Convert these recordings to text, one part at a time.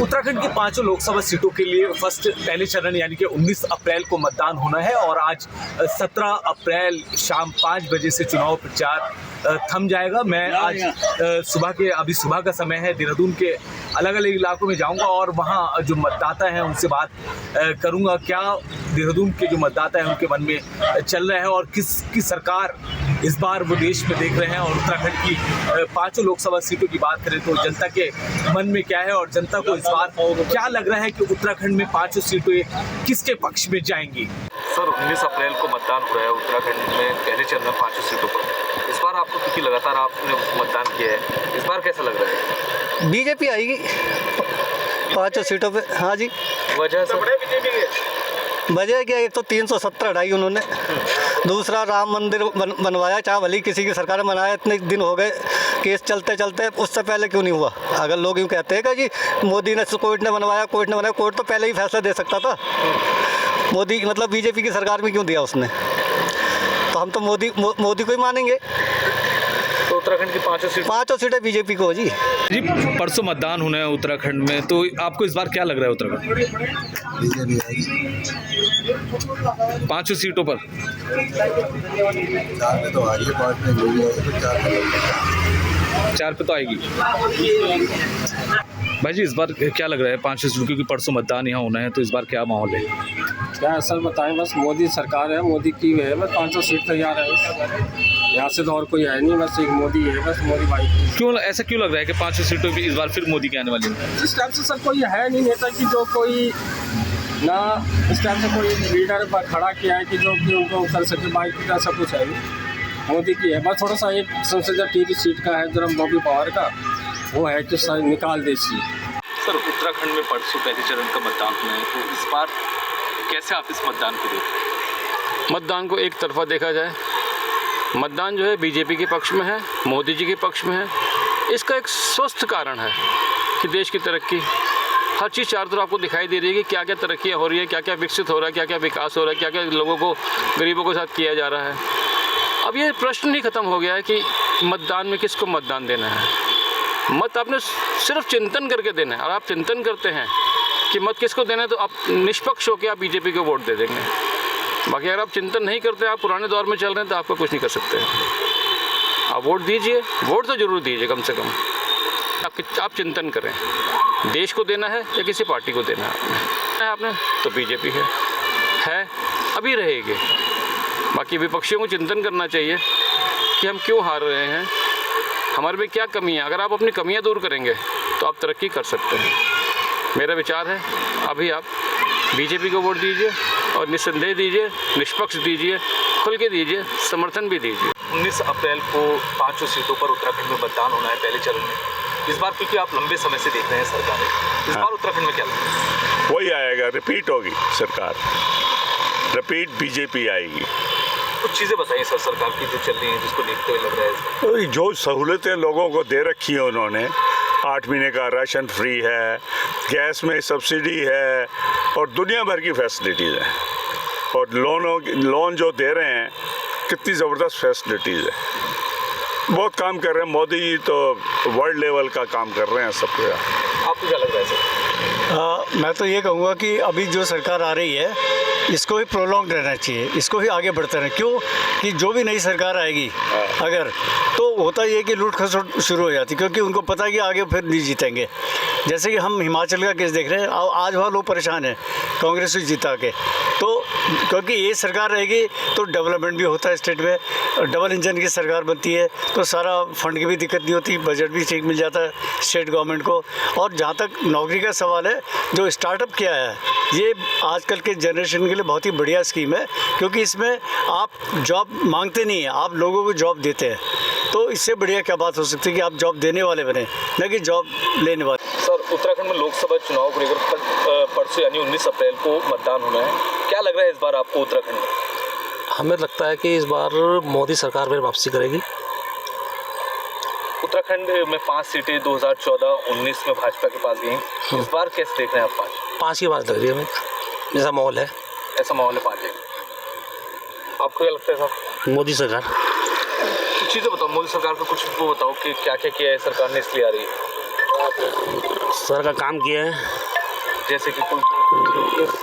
उत्तराखंड की 5 लोकसभा सीटों के लिए पहले चरण यानी कि 19 अप्रैल को मतदान होना है और आज 17 अप्रैल शाम 5 बजे से चुनाव प्रचार थम जाएगा। मैं आज सुबह का समय है, देहरादून के अलग अलग इलाकों में जाऊंगा और वहां जो मतदाता हैं उनसे बात करूंगा क्या देहरादून के जो मतदाता हैं उनके मन में चल रहा है और किसकी सरकार इस बार वो देश में देख रहे हैं। और उत्तराखंड की 5 लोकसभा सीटों की बात करें तो जनता के मन में क्या है और जनता को इस बार क्या लग रहा है कि उत्तराखंड में 5 सीटें किसके पक्ष में जाएंगी। सर 19 अप्रैल को मतदान हो रहा है उत्तराखंड में पहले चरण में 5 सीटों पर। इस बार आपको क्योंकि लगातार आपने मतदान किया है, इस बार कैसा लग रहा है? बीजेपी आएगी 5 सीटों पे। हाँ जी, वजह से बीजेपी के वजह क्या, एक तो 370 हटाई उन्होंने, दूसरा राम मंदिर बनवाया, चाहे भली किसी की सरकार ने बनाया, इतने दिन हो गए केस चलते चलते, उससे पहले क्यों नहीं हुआ? अगर लोग यूँ कहते हैं कि जी मोदी ने कोर्ट ने बनवाया, कोर्ट तो पहले ही फैसला दे सकता था। मोदी मतलब बीजेपी की सरकार में क्यों दिया उसने? तो हम तो मोदी को ही मानेंगे। तो उत्तराखंड की 5 सीटें बीजेपी को जी। परसों मतदान होना है उत्तराखंड में, तो आपको इस बार क्या लग रहा है उत्तराखंड बीजेपी आएगी 5 सीटों पर? 4 पे तो आ रही है, 5 में जो भी आएगी तो 4 पे तो आएगी। भाई जी इस बार क्या लग रहा है 5 सीटों, क्योंकि परसों मतदान यहाँ होना है, तो इस बार क्या माहौल है? क्या असल बताएं, बस मोदी सरकार है, मोदी की है, बस 500 सीट तैयार है। यहाँ से तो और कोई है नहीं, बस एक मोदी है, बस मोदी भाई। क्यों ऐसा क्यों लग रहा है कि 5 सीटों भी इस बार फिर मोदी के आने वाली है? इस टाइम से सर कोई है नहीं नेता की जो कोई ना इस टाइम से कोई लीडर खड़ा किया है कि जो कि उनको कर सके, बाइक का सब कुछ है मोदी की है। बस थोड़ा सा एक संसदीय टीवी सीट का है जरा बॉबी पावर का, वो है कि सर निकाल दे सी। सर उत्तराखंड में परसों पहले चरण का मतदान होना है, तो इस बार कैसे आप इस मतदान को देखते? मतदान को एक तरफा देखा जाए, मतदान जो है बीजेपी के पक्ष में है, मोदी जी के पक्ष में है। इसका एक स्वस्थ कारण है कि देश की तरक्की, हर चीज़ चारों तरफ आपको दिखाई दे रही है कि क्या क्या तरक्कियाँ हो रही है, क्या क्या विकसित हो रहा है, क्या क्या विकास हो रहा है, क्या क्या लोगों को, गरीबों के साथ किया जा रहा है। अब ये प्रश्न ही ख़त्म हो गया है कि मतदान में किसको मतदान देना है। मत आपने सिर्फ चिंतन करके देना है, और आप चिंतन करते हैं कि मत किसको देना है तो आप निष्पक्ष होकर आप बीजेपी को वोट दे देंगे। बाकी अगर आप चिंतन नहीं करते, आप पुराने दौर में चल रहे हैं, तो आपका कुछ नहीं कर सकते। आप वोट दीजिए, वोट तो जरूर दीजिए, कम से कम आप चिंतन करें, देश को देना है या किसी पार्टी को देना है आपने, तो बीजेपी है अभी रहेगी। बाकी विपक्षियों को चिंतन करना चाहिए कि हम क्यों हार रहे हैं, हमारे में क्या कमी है। अगर आप अपनी कमियां दूर करेंगे तो आप तरक्की कर सकते हैं। मेरा विचार है अभी आप बीजेपी को वोट दीजिए और निस्संदेह दीजिए, निष्पक्ष दीजिए, खुल के दीजिए, समर्थन भी दीजिए। 19 अप्रैल को 5 सीटों पर उत्तराखंड में मतदान होना है पहले चरण में। इस बार क्योंकि आप लंबे समय से देख रहे हैं सरकार, इस बार उत्तराखंड में क्या लगता है? वही आएगा, रिपीट होगी सरकार, रिपीट बीजेपी आएगी। कुछ चीज़ें बताइए सर सरकार की जो चल रही हैं जिसको देखते हुए लग रहा है तो जो सहूलतें लोगों को दे रखी हैं उन्होंने, 8 महीने का राशन फ्री है, गैस में सब्सिडी है और दुनिया भर की फैसिलिटीज़ हैं, और लोन जो दे रहे हैं कितनी ज़बरदस्त फैसिलिटीज़ है। बहुत काम कर रहे हैं मोदी जी, तो वर्ल्ड लेवल का काम कर रहे हैं सब कुछ। आपको क्या लग रहा है सर? मैं तो ये कहूँगा कि अभी जो सरकार आ रही है इसको भी प्रोलॉन्ग रहना चाहिए, इसको भी आगे बढ़ते रहना। क्यों कि जो भी नई सरकार आएगी अगर, तो होता ये कि लूट खसोट शुरू हो जाती, क्योंकि उनको पता है कि आगे फिर नहीं जीतेंगे। जैसे कि हम हिमाचल का केस देख रहे हैं, आज वहाँ लोग परेशान हैं कांग्रेस को जिता के, तो क्योंकि ये सरकार रहेगी तो डेवलपमेंट भी होता है स्टेट में, डबल इंजन की सरकार बनती है तो सारा फंड की भी दिक्कत नहीं होती, बजट भी ठीक मिल जाता है स्टेट गवर्नमेंट को। और जहाँ तक नौकरी का सवाल है, जो स्टार्टअप किया है ये आजकल के जनरेशन के लिए बहुत ही बढ़िया स्कीम है, क्योंकि इसमें आप जॉब मांगते नहीं हैं, आप लोगों को जॉब देते हैं। तो इससे बढ़िया क्या बात हो सकती है कि आप जॉब देने वाले बने, न कि जॉब लेने वाले। सर उत्तराखंड में लोकसभा चुनाव को लेकर परसों यानी 19 अप्रैल को मतदान होना है, क्या लग रहा है इस बार आपको उत्तराखंड में? हमें लगता है कि इस बार मोदी सरकार फिर वापसी करेगी। उत्तराखंड में 5 सीटें 2014-19 में भाजपा के पास गई, इस बार कैसे देख रहे हैं आप? 5 की बात लग रही है हमें, जैसा माहौल है, ऐसा माहौल है 5 जगह। आपको क्या लगता है साहब? मोदी सरकार। कुछ चीज़ें बताओ, मोदी सरकार का कुछ वो बताओ कि क्या क्या किया है सरकार ने इसलिए आ रही है। सर का काम किया है, जैसे कि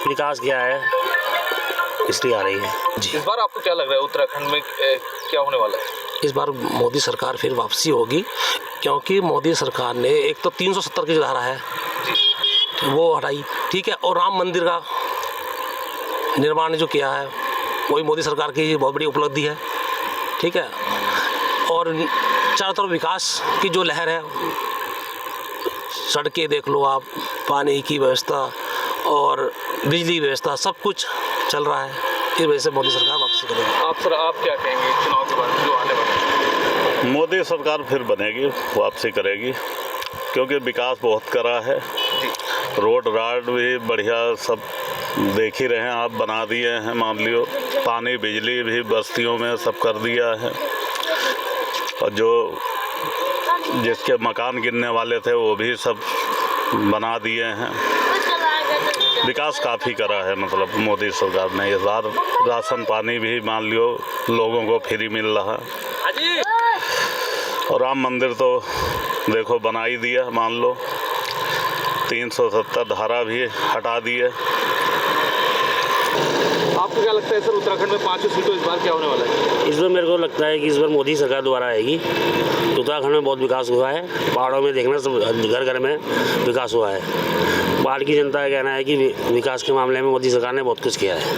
विकास किया है, इसलिए आ रही है जी। इस बार आपको क्या लग रहा है उत्तराखंड में क्या होने वाला है? इस बार मोदी सरकार फिर वापसी होगी, क्योंकि मोदी सरकार ने एक तो 370 की जो धारा है वो हटाई, ठीक है, और राम मंदिर का निर्माण जो किया है वही मोदी सरकार की बहुत बड़ी उपलब्धि है, ठीक है। और चारों तरफ विकास की जो लहर है, सड़कें देख लो आप, पानी की व्यवस्था और बिजली व्यवस्था, सब कुछ चल रहा है। इस वजह से मोदी सरकार वापसी करेगी। आप क्या कहेंगे चुनाव के बाद जो आने वाला है? मोदी सरकार फिर बनेगी, वापसी करेगी, क्योंकि विकास बहुत करा है। रोड राड भी बढ़िया सब देख ही रहे हैं आप, बना दिए हैं, मान लियो पानी बिजली भी बस्तियों में सब कर दिया है। और जो जिसके मकान गिरने वाले थे वो भी सब बना दिए हैं। विकास काफ़ी करा है मतलब मोदी सरकार ने। इस बार राशन पानी भी मान लियो लोगों को फ्री मिल रहा है। और राम मंदिर तो देखो बना ही दिया, मान लो 370 धारा भी हटा दी है। आपको क्या लगता है सर उत्तराखंड में 5 सीटों इस बार क्या होने वाला है? इस बार मेरे को लगता है कि इस बार मोदी सरकार दोबारा आएगी। उत्तराखंड में बहुत विकास हुआ है, पहाड़ों में देखना सब घर घर में विकास हुआ है। पहाड़ की जनता का कहना है कि विकास के मामले में मोदी सरकार ने बहुत कुछ किया है।